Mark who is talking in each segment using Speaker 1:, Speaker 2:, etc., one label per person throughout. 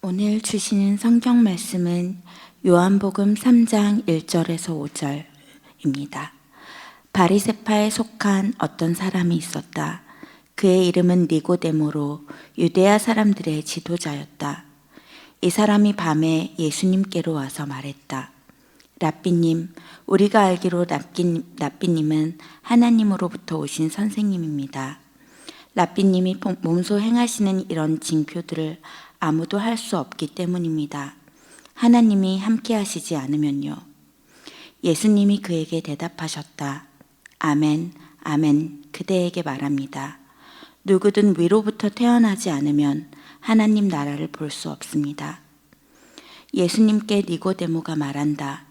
Speaker 1: 오늘 주시는 성경 말씀은 요한복음 3장 1절에서 5절입니다. 바리새파에 속한 어떤 사람이 있었다. 그의 이름은 니고데모로 유대야 사람들의 지도자였다. 이 사람이 밤에 예수님께로 와서 말했다. 랍비님, 우리가 알기로 랍비님은 하나님으로부터 오신 선생님입니다. 랍비님이 몸소 행하시는 이런 징표들을 아무도 할 수 없기 때문입니다. 하나님이 함께 하시지 않으면요. 예수님이 그에게 대답하셨다. 아멘, 아멘, 그대에게 말합니다. 누구든 위로부터 태어나지 않으면 하나님 나라를 볼 수 없습니다. 예수님께 니고데모가 말한다.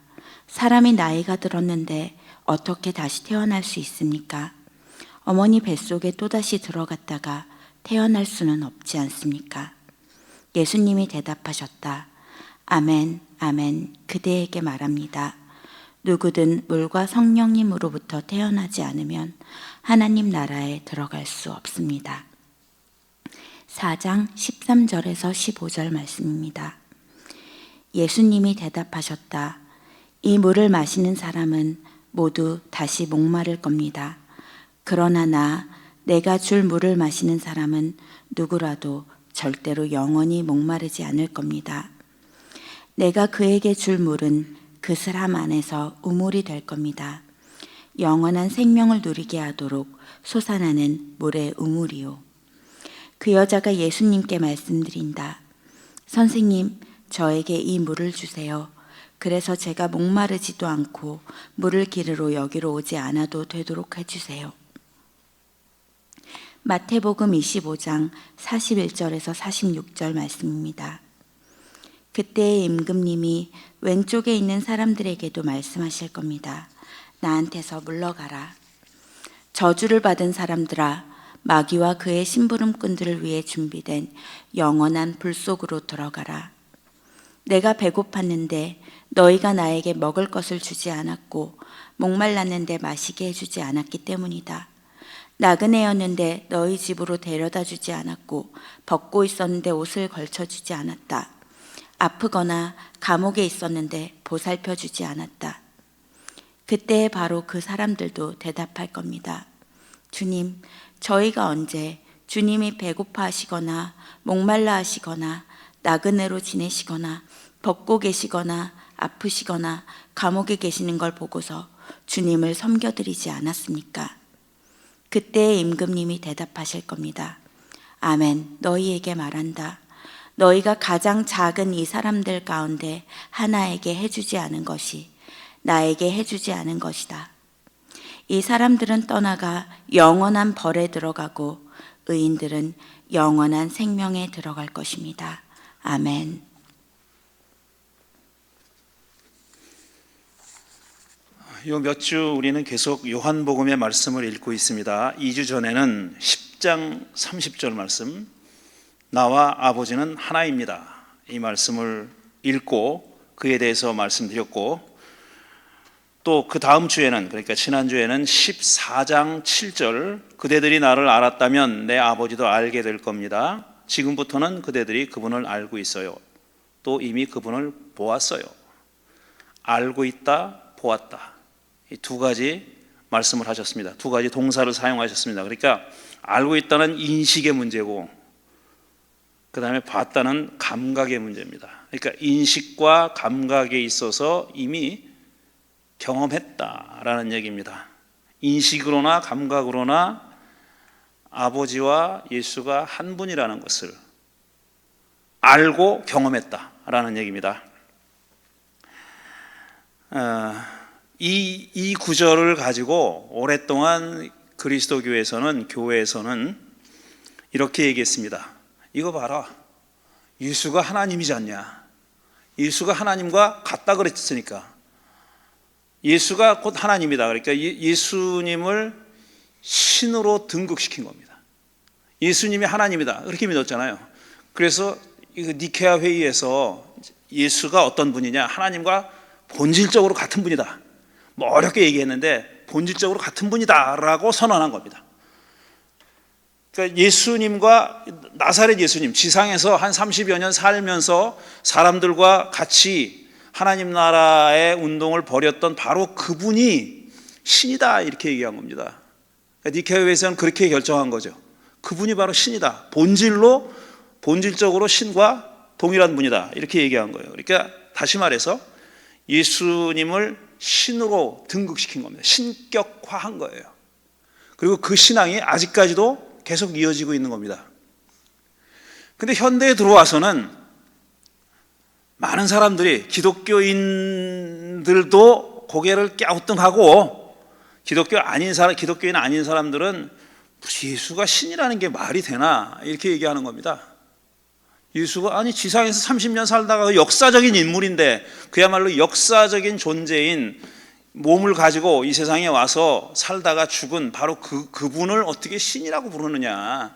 Speaker 1: 사람이 나이가 들었는데 어떻게 다시 태어날 수 있습니까? 어머니 뱃속에 또다시 들어갔다가 태어날 수는 없지 않습니까? 예수님이 대답하셨다. 아멘, 아멘, 그대에게 말합니다. 누구든 물과 성령님으로부터 태어나지 않으면 하나님 나라에 들어갈 수 없습니다. 4장 13절에서 15절 말씀입니다. 예수님이 대답하셨다. 이 물을 마시는 사람은 모두 다시 목마를 겁니다. 그러나 내가 줄 물을 마시는 사람은 누구라도 절대로 영원히 목마르지 않을 겁니다. 내가 그에게 줄 물은 그 사람 안에서 우물이 될 겁니다. 영원한 생명을 누리게 하도록 솟아나는 물의 우물이요. 그 여자가 예수님께 말씀드린다. 선생님, 저에게 이 물을 주세요. 그래서 제가 목마르지도 않고 물을 기르러 여기로 오지 않아도 되도록 해주세요. 마태복음 25장 41절에서 46절 말씀입니다. 그때의 임금님이 왼쪽에 있는 사람들에게도 말씀하실 겁니다. 나한테서 물러가라. 저주를 받은 사람들아, 마귀와 그의 심부름꾼들을 위해 준비된 영원한 불 속으로 들어가라. 내가 배고팠는데 너희가 나에게 먹을 것을 주지 않았고 목말랐는데 마시게 해주지 않았기 때문이다. 나그네였는데 너희 집으로 데려다 주지 않았고 벗고 있었는데 옷을 걸쳐주지 않았다. 아프거나 감옥에 있었는데 보살펴 주지 않았다. 그때 바로 그 사람들도 대답할 겁니다. 주님, 저희가 언제 주님이 배고파 하시거나 목말라 하시거나 나그네로 지내시거나 벗고 계시거나 아프시거나 감옥에 계시는 걸 보고서 주님을 섬겨드리지 않았습니까? 그때 임금님이 대답하실 겁니다. 아멘, 너희에게 말한다. 너희가 가장 작은 이 사람들 가운데 하나에게 해주지 않은 것이 나에게 해주지 않은 것이다. 이 사람들은 떠나가 영원한 벌에 들어가고 의인들은 영원한 생명에 들어갈 것입니다. 아멘.
Speaker 2: 요 몇 주 우리는 계속 요한복음의 말씀을 읽고 있습니다. 2주 전에는 10장 30절 말씀, 나와 아버지는 하나입니다. 이 말씀을 읽고 그에 대해서 말씀드렸고, 또 그 다음 주에는, 그러니까 지난주에는 14장 7절, 그대들이 나를 알았다면 내 아버지도 알게 될 겁니다. 지금부터는 그대들이 그분을 알고 있어요. 또 이미 그분을 보았어요. 알고 있다, 보았다. 이 두 가지 말씀을 하셨습니다. 두 가지 동사를 사용하셨습니다. 그러니까 알고 있다는 인식의 문제고, 그 다음에 봤다는 감각의 문제입니다. 그러니까 인식과 감각에 있어서 이미 경험했다라는 얘기입니다. 인식으로나 감각으로나 아버지와 예수가 한 분이라는 것을 알고 경험했다라는 얘기입니다. 이 구절을 가지고 오랫동안 그리스도교에서는, 교회에서는 이렇게 얘기했습니다. 이거 봐라, 예수가 하나님이지 않냐? 예수가 하나님과 같다 그랬으니까 예수가 곧 하나님이다. 그러니까 예수님을 신으로 등극시킨 겁니다. 예수님이 하나님이다, 그렇게 믿었잖아요. 그래서 니케아 회의에서 예수가 어떤 분이냐, 하나님과 본질적으로 같은 분이다, 뭐 어렵게 얘기했는데 본질적으로 같은 분이다 라고 선언한 겁니다. 그러니까 예수님과 나사렛 예수님, 지상에서 한 30여 년 살면서 사람들과 같이 하나님 나라의 운동을 벌였던 바로 그분이 신이다, 이렇게 얘기한 겁니다. 그러니까 니케아에서는 그렇게 결정한 거죠. 그분이 바로 신이다. 본질적으로 신과 동일한 분이다, 이렇게 얘기한 거예요. 그러니까 다시 말해서 예수님을 신으로 등극시킨 겁니다. 신격화한 거예요. 그리고 그 신앙이 아직까지도 계속 이어지고 있는 겁니다. 근데 현대에 들어와서는 많은 사람들이, 기독교인들도 고개를 갸우뚱하고, 기독교인 아닌 사람들은 예수가 신이라는 게 말이 되나, 이렇게 얘기하는 겁니다. 예수가, 아니 지상에서 30년 살다가 역사적인 인물인데, 그야말로 역사적인 존재인, 몸을 가지고 이 세상에 와서 살다가 죽은 바로 그분을 어떻게 신이라고 부르느냐,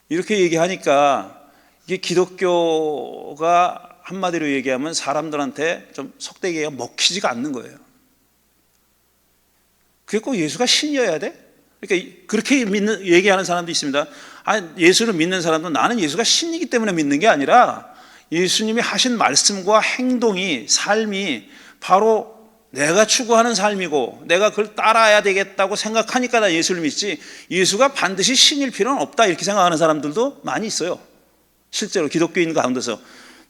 Speaker 2: 이렇게 얘기하니까 이게 기독교가 한마디로 얘기하면 사람들한테 좀 속되게 먹히지가 않는 거예요. 그게 꼭 예수가 신이어야 돼? 그러니까 그렇게 얘기하는 사람도 있습니다. 예수를 믿는 사람도 나는 예수가 신이기 때문에 믿는 게 아니라 예수님이 하신 말씀과 행동이, 삶이 바로 내가 추구하는 삶이고 내가 그걸 따라야 되겠다고 생각하니까 나 예수를 믿지, 예수가 반드시 신일 필요는 없다, 이렇게 생각하는 사람들도 많이 있어요. 실제로 기독교인 가운데서.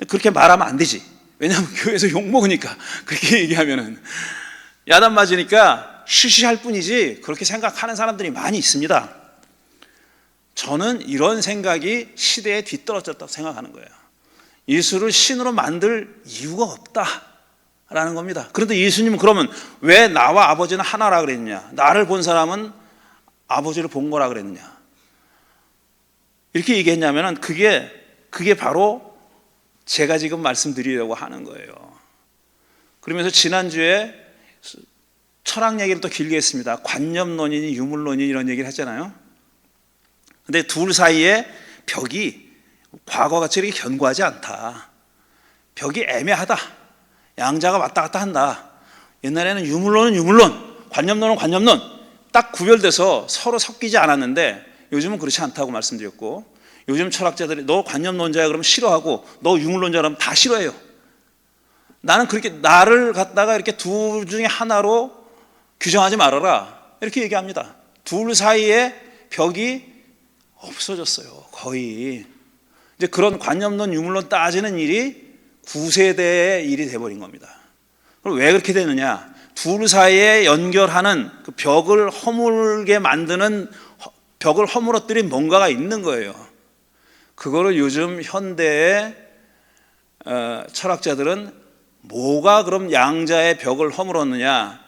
Speaker 2: 그렇게 말하면 안 되지. 왜냐하면 교회에서 욕먹으니까. 그렇게 얘기하면은 야단 맞으니까 쉬쉬할 뿐이지, 그렇게 생각하는 사람들이 많이 있습니다. 저는 이런 생각이 시대에 뒤떨어졌다고 생각하는 거예요. 예수를 신으로 만들 이유가 없다라는 겁니다. 그런데 예수님은 그러면 왜 나와 아버지는 하나라 그랬느냐, 나를 본 사람은 아버지를 본 거라 그랬느냐, 이렇게 얘기했냐면은 그게 바로 제가 지금 말씀드리려고 하는 거예요. 그러면서 지난주에 철학 얘기를 또 길게 했습니다. 관념론이니 유물론이니 이런 얘기를 했잖아요. 근데 둘 사이에 벽이 과거같이 이렇게 견고하지 않다. 벽이 애매하다. 양자가 왔다 갔다 한다. 옛날에는 유물론은 유물론, 관념론은 관념론, 딱 구별돼서 서로 섞이지 않았는데 요즘은 그렇지 않다고 말씀드렸고, 요즘 철학자들이 너 관념론자야 그러면 싫어하고 너 유물론자야 그러면 다 싫어해요. 나는 그렇게 나를 갖다가 이렇게 둘 중에 하나로 규정하지 말아라, 이렇게 얘기합니다. 둘 사이에 벽이 없어졌어요. 거의. 이제 그런 관념론, 유물론 따지는 일이 구세대의 일이 돼버린 겁니다. 그럼 왜 그렇게 되느냐? 둘 사이에 연결하는 그 벽을 허물게 만드는, 벽을 허물어뜨린 뭔가가 있는 거예요. 그거를 요즘 현대의 철학자들은 뭐가 그럼 양자의 벽을 허물었느냐?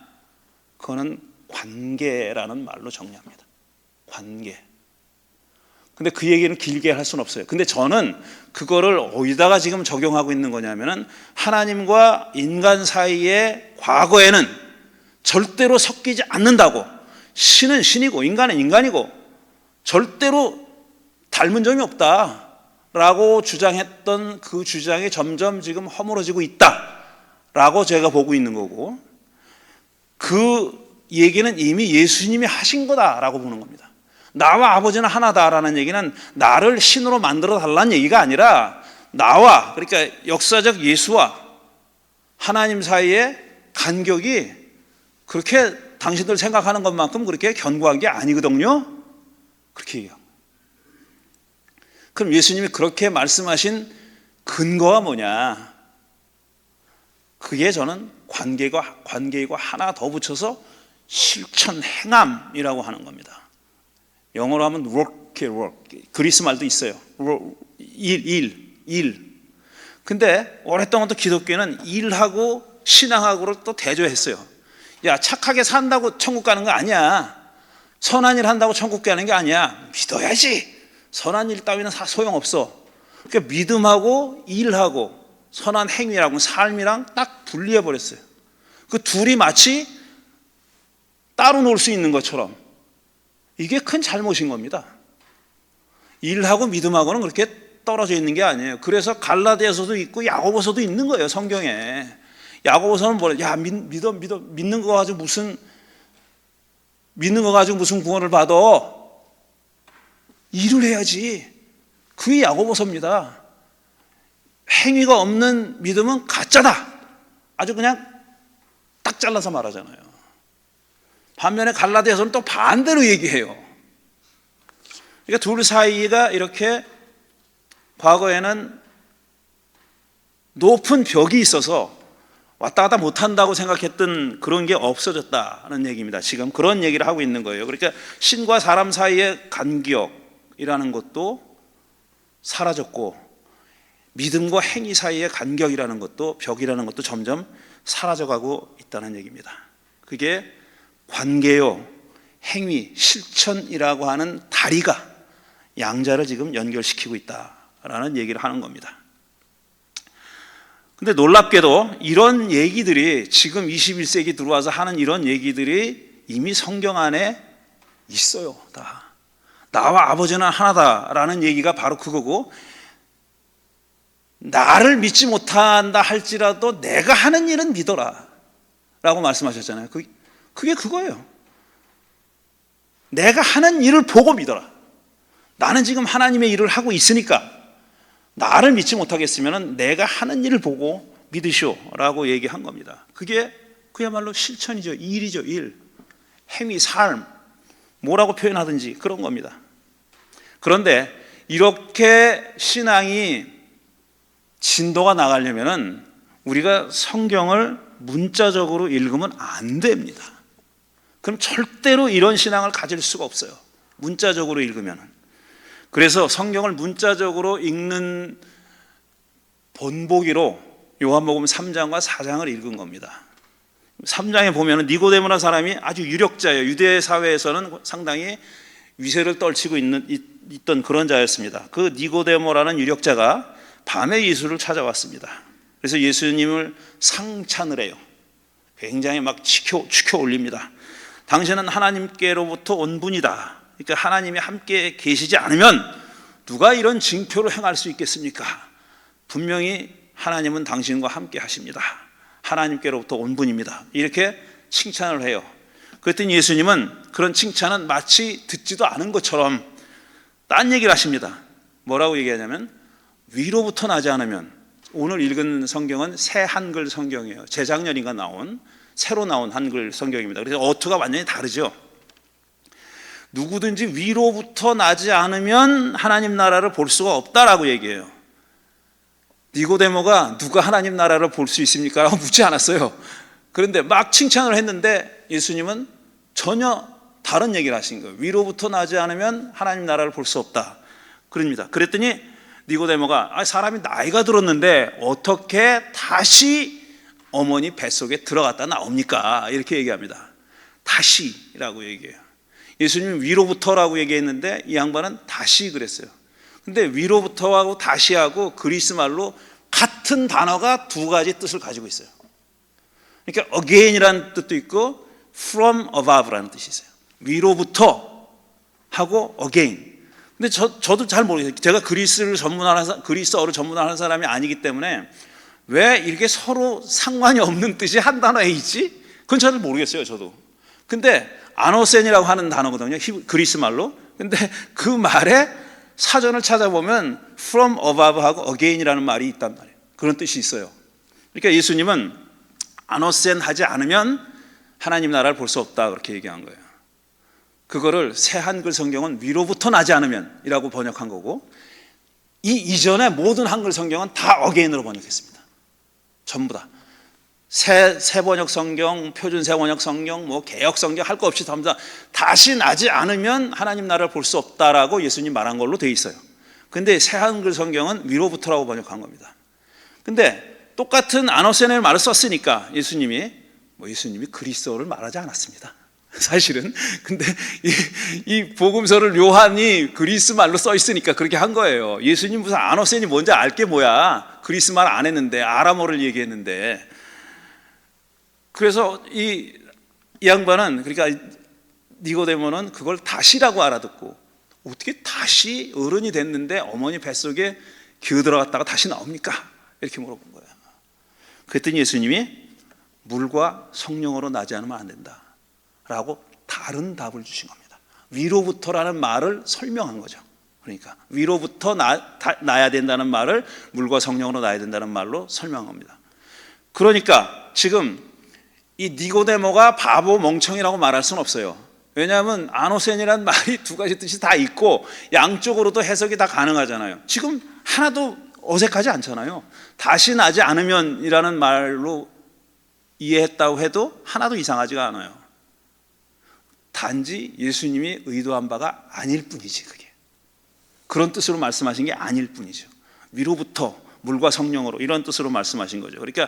Speaker 2: 그거는 관계라는 말로 정리합니다. 관계. 근데 그 얘기는 길게 할 수는 없어요. 근데 저는 그거를 어디다가 지금 적용하고 있는 거냐면은 하나님과 인간 사이에 과거에는 절대로 섞이지 않는다고, 신은 신이고 인간은 인간이고 절대로 닮은 점이 없다라고 주장했던 그 주장이 점점 지금 허물어지고 있다라고 제가 보고 있는 거고, 그 얘기는 이미 예수님이 하신 거다라고 보는 겁니다. 나와 아버지는 하나다라는 얘기는 나를 신으로 만들어 달라는 얘기가 아니라 나와, 그러니까 역사적 예수와 하나님 사이의 간격이 그렇게 당신들 생각하는 것만큼 그렇게 견고한 게 아니거든요. 그렇게 얘기합니다. 그럼 예수님이 그렇게 말씀하신 근거가 뭐냐? 그게 저는 관계이고 하나 더 붙여서 실천 행함이라고 하는 겁니다. 영어로 하면 work. 그리스 말도 있어요. 일. 근데 오랫동안 또 기독교는 일하고 신앙하고를 또 대조했어요. 야, 착하게 산다고 천국 가는 거 아니야. 선한 일 한다고 천국 가는 게 아니야. 믿어야지. 선한 일 따위는 소용없어. 그러니까 믿음하고 일하고 선한 행위라고 삶이랑 딱 분리해버렸어요. 그 둘이 마치 따로 놀 수 있는 것처럼. 이게 큰 잘못인 겁니다. 일하고 믿음하고는 그렇게 떨어져 있는 게 아니에요. 그래서 갈라디아서도 있고 야고보서도 있는 거예요, 성경에. 야고보서는 뭐래? 야, 믿는 거 가지고 무슨 구원을 받아? 일을 해야지. 그게 야고보서입니다. 행위가 없는 믿음은 가짜다. 아주 그냥 딱 잘라서 말하잖아요. 반면에 갈라디아서는 또 반대로 얘기해요. 그러니까 둘 사이가 이렇게 과거에는 높은 벽이 있어서 왔다 갔다 못한다고 생각했던 그런 게 없어졌다는 얘기입니다. 지금 그런 얘기를 하고 있는 거예요. 그러니까 신과 사람 사이의 간격이라는 것도 사라졌고, 믿음과 행위 사이의 간격이라는 것도, 벽이라는 것도 점점 사라져가고 있다는 얘기입니다. 그게 관계요, 행위, 실천이라고 하는 다리가 양자를 지금 연결시키고 있다라는 얘기를 하는 겁니다. 근데 놀랍게도 이런 얘기들이 지금 21세기 들어와서 하는 이런 얘기들이 이미 성경 안에 있어요. 다. 나와 아버지는 하나다라는 얘기가 바로 그거고, 나를 믿지 못한다 할지라도 내가 하는 일은 믿어라 라고 말씀하셨잖아요. 그게 그거예요. 내가 하는 일을 보고 믿어라. 나는 지금 하나님의 일을 하고 있으니까 나를 믿지 못하겠으면 내가 하는 일을 보고 믿으시오 라고 얘기한 겁니다. 그게 그야말로 실천이죠. 일이죠. 일, 행위, 삶, 뭐라고 표현하든지 그런 겁니다. 그런데 이렇게 신앙이 진도가 나가려면 우리가 성경을 문자적으로 읽으면 안 됩니다. 그럼 절대로 이런 신앙을 가질 수가 없어요. 문자적으로 읽으면. 그래서 성경을 문자적으로 읽는 본보기로 요한복음 3장과 4장을 읽은 겁니다. 3장에 보면 니고데모라는 사람이 아주 유력자예요. 유대 사회에서는 상당히 위세를 떨치고 있던 그런 자였습니다. 그 니고데모라는 유력자가 밤에 예수를 찾아왔습니다. 그래서 예수님을 상찬을 해요. 굉장히 막 치켜 올립니다. 당신은 하나님께로부터 온 분이다. 그러니까 하나님이 함께 계시지 않으면 누가 이런 징표를 행할 수 있겠습니까? 분명히 하나님은 당신과 함께 하십니다. 하나님께로부터 온 분입니다. 이렇게 칭찬을 해요. 그랬더니 예수님은 그런 칭찬은 마치 듣지도 않은 것처럼 딴 얘기를 하십니다. 뭐라고 얘기하냐면, 위로부터 나지 않으면, 오늘 읽은 성경은 새 한글 성경이에요. 재작년인가 새로 나온 한글 성경입니다. 그래서 어투가 완전히 다르죠. 누구든지 위로부터 나지 않으면 하나님 나라를 볼 수가 없다라고 얘기해요. 니고데모가 누가 하나님 나라를 볼 수 있습니까? 라고 묻지 않았어요. 그런데 막 칭찬을 했는데 예수님은 전혀 다른 얘기를 하신 거예요. 위로부터 나지 않으면 하나님 나라를 볼 수 없다. 그럽니다. 그랬더니 니고데모가 사람이 나이가 들었는데 어떻게 다시 어머니 뱃속에 들어갔다 나옵니까? 이렇게 얘기합니다. 다시라고 얘기해요. 예수님은 위로부터라고 얘기했는데 이 양반은 다시 그랬어요. 근데 위로부터하고 다시하고 그리스 말로 같은 단어가 두 가지 뜻을 가지고 있어요. 그러니까 again이라는 뜻도 있고 from above라는 뜻이 있어요. 위로부터 하고 again. 근데 저도 잘 모르겠어요. 제가 그리스어를 전문하는 사람이 아니기 때문에 왜 이렇게 서로 상관이 없는 뜻이 한 단어에 있지? 그건 잘 모르겠어요, 저도. 근데 아노센이라고 하는 단어거든요, 그리스 말로. 근데 그 말에 사전을 찾아보면 from above하고 again이라는 말이 있단 말이에요. 그런 뜻이 있어요. 그러니까 예수님은 아노센 하지 않으면 하나님 나라를 볼 수 없다, 그렇게 얘기한 거예요. 그거를 새 한글 성경은 위로부터 나지 않으면 이라고 번역한 거고, 이 이전의 모든 한글 성경은 다 again으로 번역했습니다. 전부 다. 새 번역 성경, 표준 새 번역 성경, 개역 성경 할 거 없이 전부 다 다시 나지 않으면 하나님 나라를 볼 수 없다라고 예수님 말한 걸로 돼 있어요. 근데 새 한글 성경은 위로부터라고 번역한 겁니다. 근데 똑같은 아노센의 말을 썼으니까 예수님이 그리스어를 말하지 않았습니다. 사실은. 근데 이 복음서를 요한이 그리스 말로 써 있으니까 그렇게 한 거예요. 예수님 무슨 아노센이 뭔지 알 게 뭐야. 그리스 말 안 했는데, 아람어를 얘기했는데. 그래서 이 양반은, 그러니까 니고데모는 그걸 다시라고 알아듣고, 어떻게 다시 어른이 됐는데 어머니 뱃속에 기어 들어갔다가 다시 나옵니까? 이렇게 물어본 거예요. 그랬더니 예수님이 물과 성령으로 나지 않으면 안 된다 라고 다른 답을 주신 겁니다. 위로부터라는 말을 설명한 거죠. 그러니까 위로부터 나야 된다는 말을 물과 성령으로 나야 된다는 말로 설명합니다. 그러니까 지금 이 니고데모가 바보 멍청이라고 말할 수는 없어요. 왜냐하면 아노센이라는 말이 두 가지 뜻이 다 있고 양쪽으로도 해석이 다 가능하잖아요. 지금 하나도 어색하지 않잖아요. 다시 나지 않으면이라는 말로 이해했다고 해도 하나도 이상하지가 않아요. 단지 예수님이 의도한 바가 아닐 뿐이지, 그게. 그런 뜻으로 말씀하신 게 아닐 뿐이죠. 위로부터 물과 성령으로 이런 뜻으로 말씀하신 거죠. 그러니까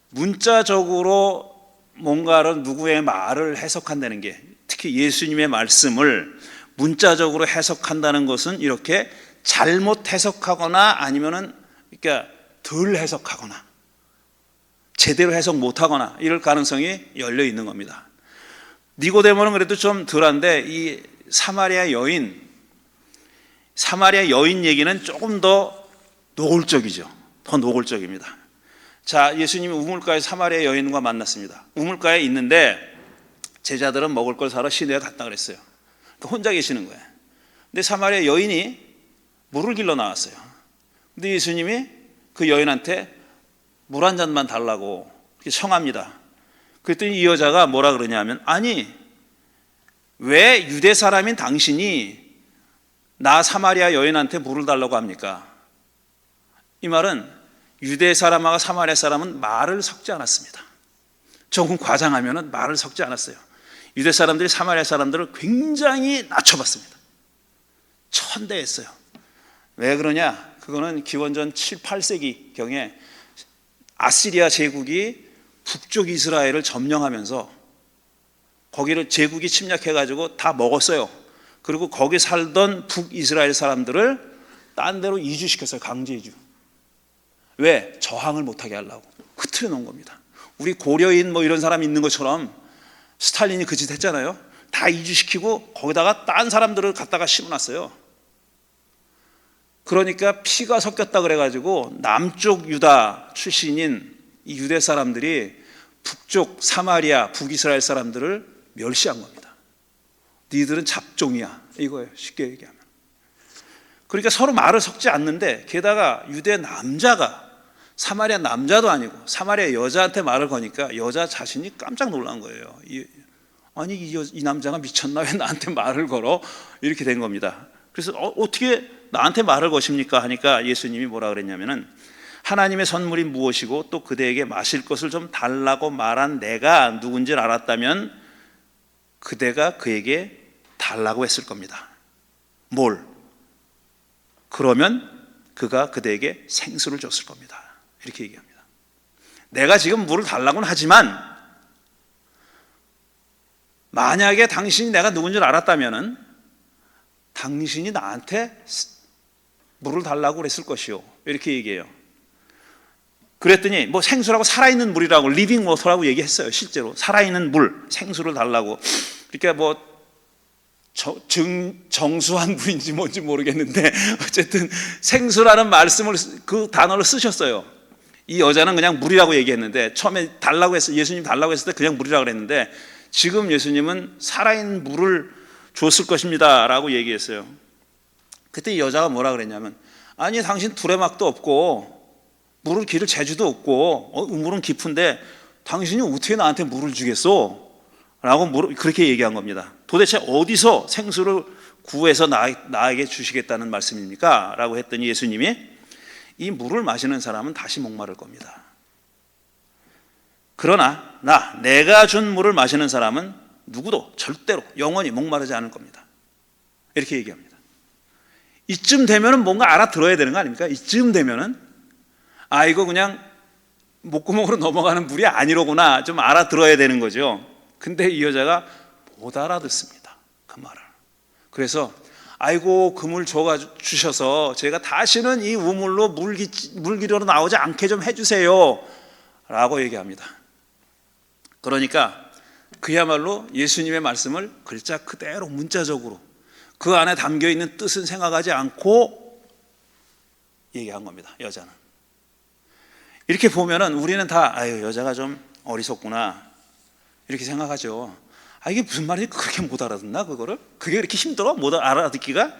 Speaker 2: 문자적으로 뭔가를 누구의 말을 해석한다는 게, 특히 예수님의 말씀을 문자적으로 해석한다는 것은 이렇게 잘못 해석하거나 아니면은 그러니까 덜 해석하거나 제대로 해석 못하거나 이럴 가능성이 열려 있는 겁니다. 니고데모는 그래도 좀 덜한데 이 사마리아 여인 얘기는 조금 더 노골적이죠. 더 노골적입니다. 자, 예수님이 우물가에 사마리아 여인과 만났습니다. 우물가에 있는데 제자들은 먹을 걸 사러 시내에 갔다 그랬어요. 그러니까 혼자 계시는 거예요. 근데 사마리아 여인이 물을 길러 나왔어요. 근데 예수님이 그 여인한테 물 한 잔만 달라고 청합니다. 그랬더니 이 여자가 뭐라 그러냐면, 아니 왜 유대 사람인 당신이 나 사마리아 여인한테 물을 달라고 합니까? 이 말은 유대 사람하고 사마리아 사람은 말을 섞지 않았습니다. 조금 과장하면 말을 섞지 않았어요. 유대 사람들이 사마리아 사람들을 굉장히 낮춰봤습니다. 천대했어요. 왜 그러냐? 그거는 기원전 7, 8세기경에 아시리아 제국이 북쪽 이스라엘을 점령하면서 거기를 제국이 침략해가지고 다 먹었어요. 그리고 거기 살던 북이스라엘 사람들을 딴 데로 이주시켰어요. 강제 이주. 왜? 저항을 못하게 하려고 흐트려 놓은 겁니다. 우리 고려인 뭐 이런 사람 있는 것처럼 스탈린이 그 짓 했잖아요. 다 이주시키고 거기다가 딴 사람들을 갖다가 심어놨어요. 그러니까 피가 섞였다 그래가지고 남쪽 유다 출신인 이 유대 사람들이 북쪽 사마리아 북이스라엘 사람들을 멸시한 겁니다. 니들은 잡종이야 이거예요, 쉽게 얘기하면. 그러니까 서로 말을 섞지 않는데, 게다가 유대 남자가 사마리아 남자도 아니고 사마리아 여자한테 말을 거니까 여자 자신이 깜짝 놀란 거예요. 아니 이 남자가 미쳤나, 왜 나한테 말을 걸어? 이렇게 된 겁니다. 그래서 어떻게 나한테 말을 거십니까 하니까 예수님이 뭐라 그랬냐면은, 하나님의 선물이 무엇이고 또 그대에게 마실 것을 좀 달라고 말한 내가 누군지를 알았다면 그대가 그에게 달라고 했을 겁니다. 뭘? 그러면 그가 그대에게 생수를 줬을 겁니다. 이렇게 얘기합니다. 내가 지금 물을 달라고는 하지만 만약에 당신이 내가 누군지 알았다면 당신이 나한테 물을 달라고 그랬을 것이요, 이렇게 얘기해요. 그랬더니 뭐 생수라고 살아있는 물이라고, 리빙 워터라고 얘기했어요. 실제로 살아있는 물, 생수를 달라고. 그러니까 뭐 정수한 물인지 뭔지 모르겠는데 어쨌든 생수라는 말씀을, 그 단어를 쓰셨어요. 이 여자는 그냥 물이라고 얘기했는데, 처음에 달라고 했어요. 예수님 달라고 했을 때 그냥 물이라고 그랬는데, 지금 예수님은 살아있는 물을 줬을 것입니다 라고 얘기했어요. 그때 이 여자가 뭐라 그랬냐면, 아니 당신 두레막도 없고 물을 기를 재주도 없고 우물은 깊은데 당신이 어떻게 나한테 물을 주겠소? 라고 그렇게 얘기한 겁니다. 도대체 어디서 생수를 구해서 나에게 주시겠다는 말씀입니까? 라고 했더니 예수님이, 이 물을 마시는 사람은 다시 목마를 겁니다. 그러나 내가 준 물을 마시는 사람은 누구도 절대로 영원히 목마르지 않을 겁니다. 이렇게 얘기합니다. 이쯤 되면은 뭔가 알아들어야 되는 거 아닙니까? 이쯤 되면은 이거 그냥 목구멍으로 넘어가는 물이 아니로구나 좀 알아들어야 되는 거죠. 근데 이 여자가 못 알아듣습니다, 그 말을. 그래서 아이고 그 물 주셔서 제가 다시는 이 우물로 물기로 나오지 않게 좀 해주세요 라고 얘기합니다. 그러니까 그야말로 예수님의 말씀을 글자 그대로 문자적으로 그 안에 담겨있는 뜻은 생각하지 않고 얘기한 겁니다, 여자는. 이렇게 보면은 우리는 다 여자가 좀 어리석구나 이렇게 생각하죠. 이게 무슨 말인지 그렇게 못 알아듣나, 그거를? 그게 그렇게 힘들어? 못 알아듣기가?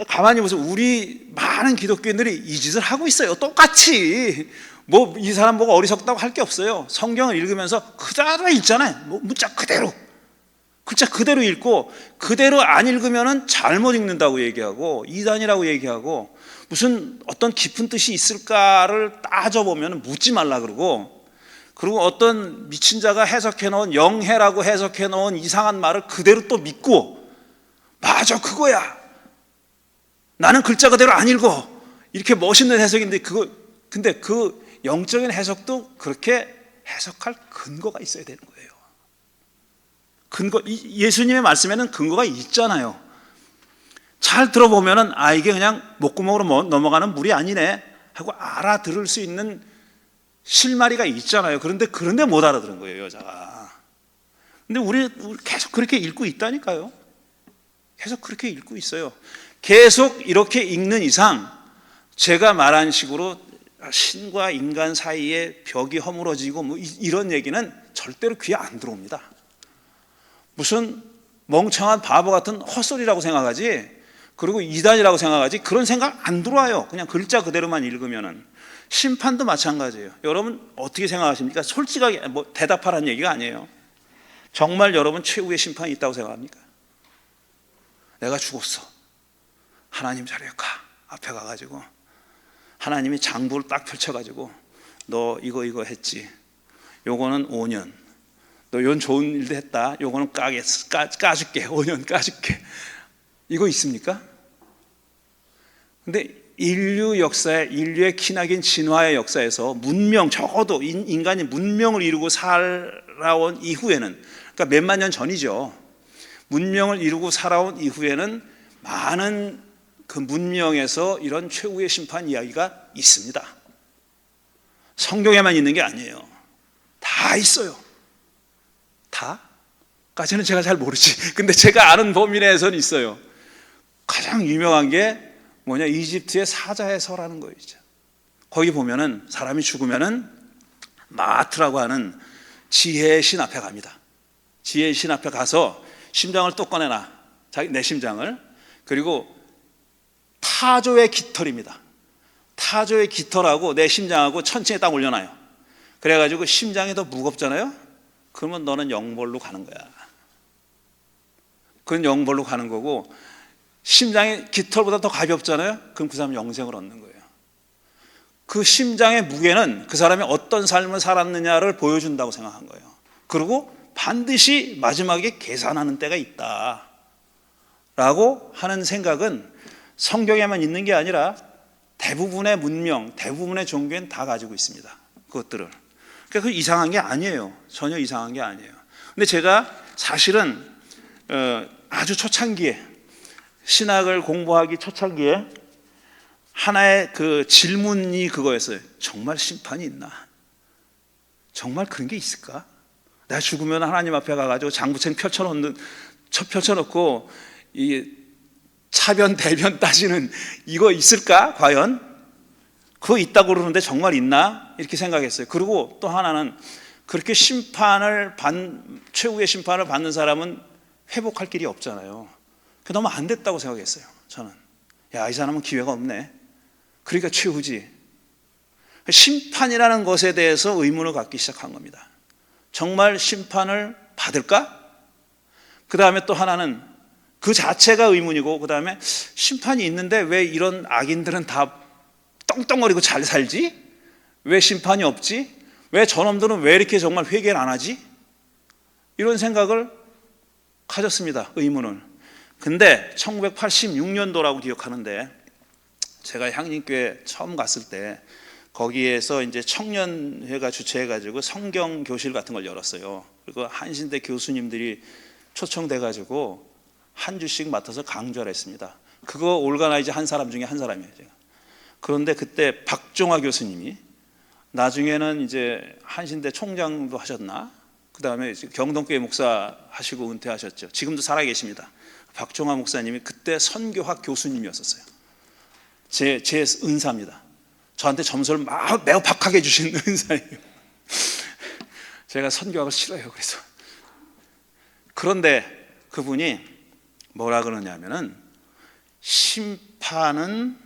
Speaker 2: 가만히 보세요. 우리 많은 기독교인들이 이 짓을 하고 있어요. 똑같이. 뭐 이 사람 보고 어리석다고 할 게 없어요. 성경을 읽으면서 그대로 읽잖아요. 뭐 문자 그대로, 글자 그대로 읽고, 그대로 안 읽으면은 잘못 읽는다고 얘기하고 이단이라고 얘기하고, 무슨 어떤 깊은 뜻이 있을까를 따져보면 묻지 말라 그러고, 그리고 어떤 미친 자가 해석해 놓은, 영해라고 해석해 놓은 이상한 말을 그대로 또 믿고, 맞아 그거야, 나는 글자 그대로 안 읽어, 이렇게 멋있는 해석인데, 근데 그 영적인 해석도 그렇게 해석할 근거가 있어야 되는 거예요. 예수님의 말씀에는 근거가 있잖아요. 잘 들어보면은 이게 그냥 목구멍으로 넘어가는 물이 아니네 하고 알아들을 수 있는 실마리가 있잖아요. 그런데 못 알아들은 거예요, 여자가. 근데 우리 계속 그렇게 읽고 있다니까요. 계속 그렇게 읽고 있어요. 계속 이렇게 읽는 이상 제가 말한 식으로 신과 인간 사이에 벽이 허물어지고 뭐 이런 얘기는 절대로 귀에 안 들어옵니다. 무슨 멍청한 바보 같은 헛소리라고 생각하지, 그리고 이단이라고 생각하지, 그런 생각 안 들어와요. 그냥 글자 그대로만 읽으면은. 심판도 마찬가지예요. 여러분 어떻게 생각하십니까? 솔직하게 뭐 대답하라는 얘기가 아니에요. 정말 여러분 최후의 심판이 있다고 생각합니까? 내가 죽었어, 하나님 자리에 앞에 가가지고 하나님이 장부를 딱 펼쳐가지고 너 이거 했지, 요거는 5년, 너 이런 좋은 일도 했다, 요거는 까줄게, 5년 까줄게, 이거 있습니까? 근데 인류의 기나긴 진화의 역사에서 적어도 인간이 문명을 이루고 살아온 이후에는, 그러니까 몇만 년 전이죠, 문명을 이루고 살아온 이후에는 많은 그 문명에서 이런 최후의 심판 이야기가 있습니다. 성경에만 있는 게 아니에요. 다 있어요. 다까지는 제가 잘 모르지. 근데 제가 아는 범위 내에서는 있어요. 가장 유명한 게 뭐냐, 이집트의 사자의 서라는 거죠. 거기 보면은 사람이 죽으면은 마트라고 하는 지혜의 신 앞에 갑니다. 지혜의 신 앞에 가서 심장을 또 꺼내놔, 내 심장을. 그리고 타조의 깃털입니다. 타조의 깃털하고 내 심장하고 천칭에 딱 올려놔요. 그래가지고 심장이 더 무겁잖아요. 그러면 너는 영벌로 가는 거야. 그건 영벌로 가는 거고, 심장이 깃털보다 더 가볍잖아요. 그럼 그 사람은 영생을 얻는 거예요. 그 심장의 무게는 그 사람이 어떤 삶을 살았느냐를 보여준다고 생각한 거예요. 그리고 반드시 마지막에 계산하는 때가 있다 라고 하는 생각은 성경에만 있는 게 아니라 대부분의 문명, 대부분의 종교엔 다 가지고 있습니다. 그것들을. 그러니까 그 이상한 게 아니에요. 전혀 이상한 게 아니에요. 근데 제가 사실은 아주 초창기에, 신학을 공부하기 초창기에 하나의 그 질문이 그거였어요. 정말 심판이 있나? 정말 그런 게 있을까? 내가 죽으면 하나님 앞에 가가지고 장부책 펼쳐놓고 이 차변 대변 따지는 이거 있을까? 과연? 그거 있다고 그러는데 정말 있나? 이렇게 생각했어요. 그리고 또 하나는, 그렇게 최후의 심판을 받는 사람은 회복할 길이 없잖아요. 그게 너무 안 됐다고 생각했어요. 저는 이 사람은 기회가 없네, 그러니까 최후지. 심판이라는 것에 대해서 의문을 갖기 시작한 겁니다. 정말 심판을 받을까? 그 다음에 또 하나는 그 자체가 의문이고, 그 다음에 심판이 있는데 왜 이런 악인들은 다 떵떵거리고 잘 살지? 왜 심판이 없지? 왜 저놈들은 왜 이렇게 정말 회개를 안 하지? 이런 생각을 가졌습니다. 의문을. 근데 1986년도라고 기억하는데, 제가 향림교회 처음 갔을 때 거기에서 이제 청년회가 주최해가지고 성경 교실 같은 걸 열었어요. 그리고 한신대 교수님들이 초청돼가지고 한 주씩 맡아서 강좌를 했습니다. 그거 올가나이즈 한 사람 중에 한 사람이에요, 제가. 그런데 그때 박종화 교수님이, 나중에는 이제 한신대 총장도 하셨나? 그 다음에 경동교회 목사 하시고 은퇴하셨죠. 지금도 살아계십니다. 박종화 목사님이 그때 선교학 교수님이었었어요. 제 은사입니다. 저한테 점수를 매우 박하게 주신 은사예요. 제가 선교학을 싫어해요. 그래서. 그런데 그분이 뭐라 그러냐면은, 심판은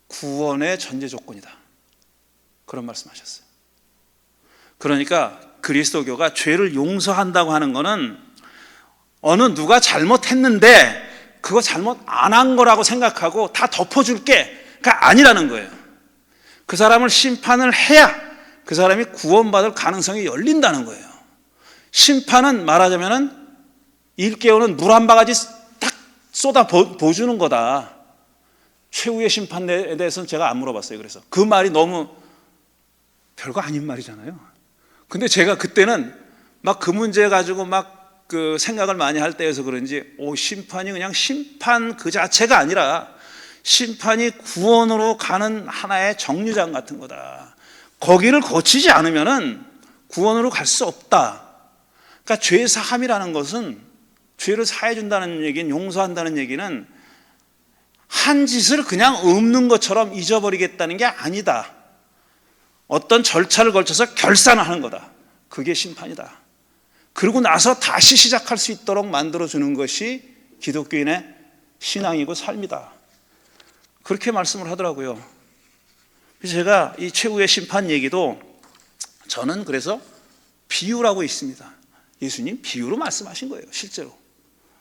Speaker 2: 구원의 전제 조건이다. 그런 말씀하셨어요. 그러니까 그리스도교가 죄를 용서한다고 하는 것은 어느 누가 잘못했는데 그거 잘못 안 한 거라고 생각하고 다 덮어줄게가 아니라는 거예요. 그 사람을 심판을 해야 그 사람이 구원받을 가능성이 열린다는 거예요. 심판은 말하자면은 일깨우는 물 한 바가지 딱 쏟아 부어주는 거다. 최후의 심판에 대해서는 제가 안 물어봤어요. 그래서 그 말이 너무 별거 아닌 말이잖아요. 근데 제가 그때는 막 그 문제 가지고 막 그 생각을 많이 할 때여서 그런지 심판이 그냥 심판 그 자체가 아니라 심판이 구원으로 가는 하나의 정류장 같은 거다. 거기를 거치지 않으면은 구원으로 갈 수 없다. 그러니까 죄 사함이라는 것은, 죄를 사해 준다는 얘기는, 용서한다는 얘기는 한 짓을 그냥 없는 것처럼 잊어버리겠다는 게 아니다. 어떤 절차를 걸쳐서 결산을 하는 거다. 그게 심판이다. 그러고 나서 다시 시작할 수 있도록 만들어주는 것이 기독교인의 신앙이고 삶이다. 그렇게 말씀을 하더라고요. 그래서 제가 이 최후의 심판 얘기도 저는 그래서 비유라고 있습니다. 예수님 비유로 말씀하신 거예요. 실제로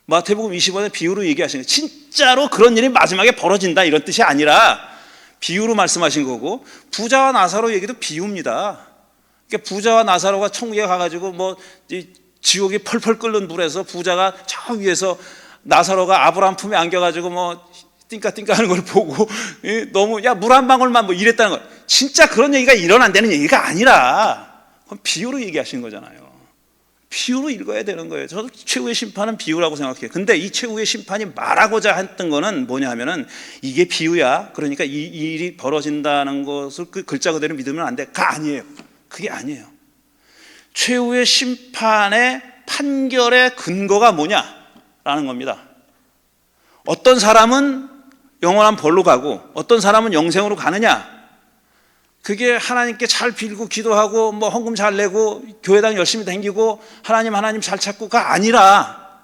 Speaker 2: 마태복음 25년 비유로 얘기하신 거예요. 진짜로 그런 일이 마지막에 벌어진다 이런 뜻이 아니라 비유로 말씀하신 거고, 부자와 나사로 얘기도 비유입니다. 그러니까 부자와 나사로가 천국에 가가지고 뭐 지옥이 펄펄 끓는 물에서 부자가 저 위에서 나사로가 아브라함 품에 안겨가지고 뭐 띵까띵까 하는 걸 보고 너무 야 물 한 방울만 뭐 이랬다는 거, 진짜 그런 얘기가 일어난다는 얘기가 아니라 그건 비유로 얘기하신 거잖아요. 비유로 읽어야 되는 거예요. 저도 최후의 심판은 비유라고 생각해요. 근데 이 최후의 심판이 말하고자 했던 거는 뭐냐 하면은 이게 비유야, 그러니까 이 일이 벌어진다는 것을 그 글자 그대로 믿으면 안 돼가 아니에요. 그게 아니에요. 최후의 심판의 판결의 근거가 뭐냐라는 겁니다. 어떤 사람은 영원한 벌로 가고 어떤 사람은 영생으로 가느냐, 그게 하나님께 잘 빌고 기도하고 뭐 헌금 잘 내고 교회당 열심히 다니고 하나님 잘 찾고가 아니라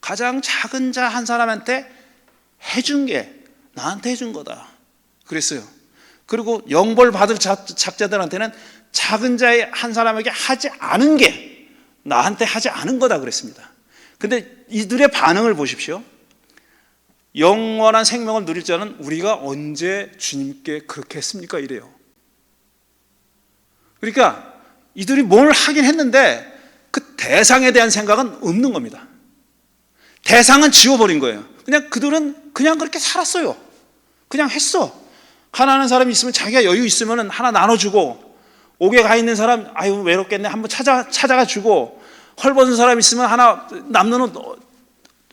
Speaker 2: 가장 작은 자 한 사람한테 해준 게 나한테 해준 거다 그랬어요. 그리고 영벌 받을 작자들한테는 작은 자의 한 사람에게 하지 않은 게 나한테 하지 않은 거다 그랬습니다. 근데 이들의 반응을 보십시오. 영원한 생명을 누릴 자는 우리가 언제 주님께 그렇게 했습니까? 이래요. 그러니까 이들이 뭘 하긴 했는데 그 대상에 대한 생각은 없는 겁니다. 대상은 지워버린 거예요. 그냥 그들은 그냥 그렇게 살았어요. 그냥 했어. 가난한 사람이 있으면 자기가 여유 있으면 하나 나눠주고, 옥에 가 있는 사람 아유 외롭겠네 한번 찾아가 주고, 헐벗은 사람 있으면 하나 남는 옷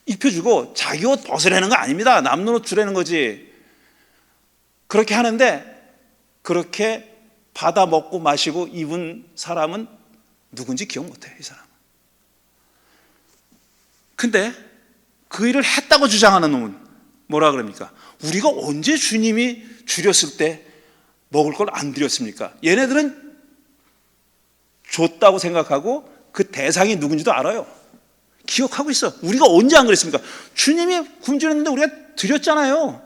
Speaker 2: 입혀주고, 자기 옷 벗으라는 거 아닙니다. 남는 옷 주라는 거지. 그렇게 하는데 그렇게 받아 먹고 마시고 입은 사람은 누군지 기억 못해, 이 사람은. 근데 그 일을 했다고 주장하는 놈은 뭐라 그럽니까? 우리가 언제 주님이 줄였을 때 먹을 걸 안 드렸습니까? 얘네들은 줬다고 생각하고 그 대상이 누군지도 알아요. 기억하고 있어. 우리가 언제 안 그랬습니까? 주님이 굶주렸는데 우리가 드렸잖아요.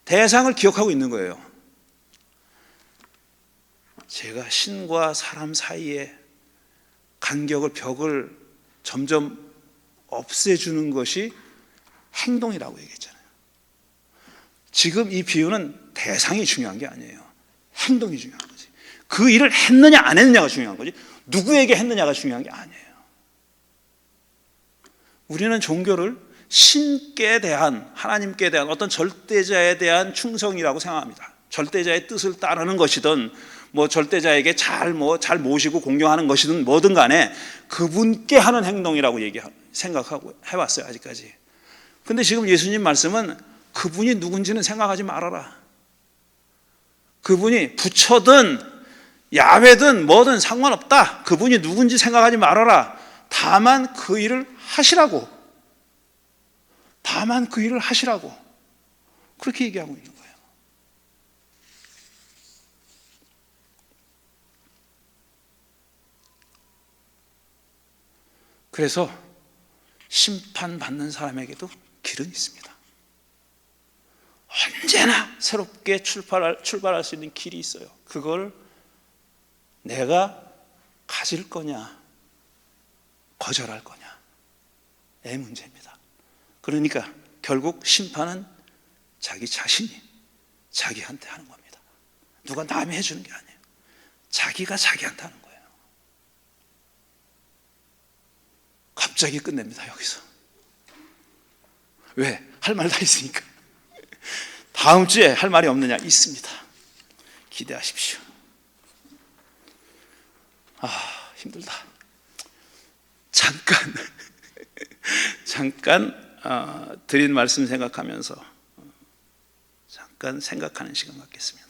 Speaker 2: 대상을 기억하고 있는 거예요. 제가 신과 사람 사이에 간격을, 벽을 점점 없애주는 것이 행동이라고 얘기했잖아요. 지금 이 비유는 대상이 중요한 게 아니에요. 행동이 중요한 거지. 그 일을 했느냐 안 했느냐가 중요한 거지, 누구에게 했느냐가 중요한 게 아니에요. 우리는 종교를 신께 대한, 하나님께 대한 어떤 절대자에 대한 충성이라고 생각합니다. 절대자의 뜻을 따르는 것이든 뭐 절대자에게 잘 모시고 공경하는 것이든 뭐든 간에 그분께 하는 행동이라고 생각하고 해왔어요, 아직까지. 근데 지금 예수님 말씀은 그분이 누군지는 생각하지 말아라. 그분이 부처든 야훼든 뭐든 상관없다. 그분이 누군지 생각하지 말아라. 다만 그 일을 하시라고. 다만 그 일을 하시라고. 그렇게 얘기하고 있는 거예요. 그래서 심판받는 사람에게도 길은 있습니다. 언제나 새롭게 출발할 수 있는 길이 있어요. 그걸 내가 가질 거냐 거절할 거냐의 문제입니다. 그러니까 결국 심판은 자기 자신이 자기한테 하는 겁니다. 누가 남이 해주는 게 아니에요. 자기가 자기한테 하는 거예요. 갑자기 끝냅니다. 여기서. 왜? 할 말 다 있으니까. 다음 주에 할 말이 없느냐? 있습니다. 기대하십시오. 힘들다. 잠깐 드린 말씀 생각하면서 잠깐 생각하는 시간 갖겠습니다.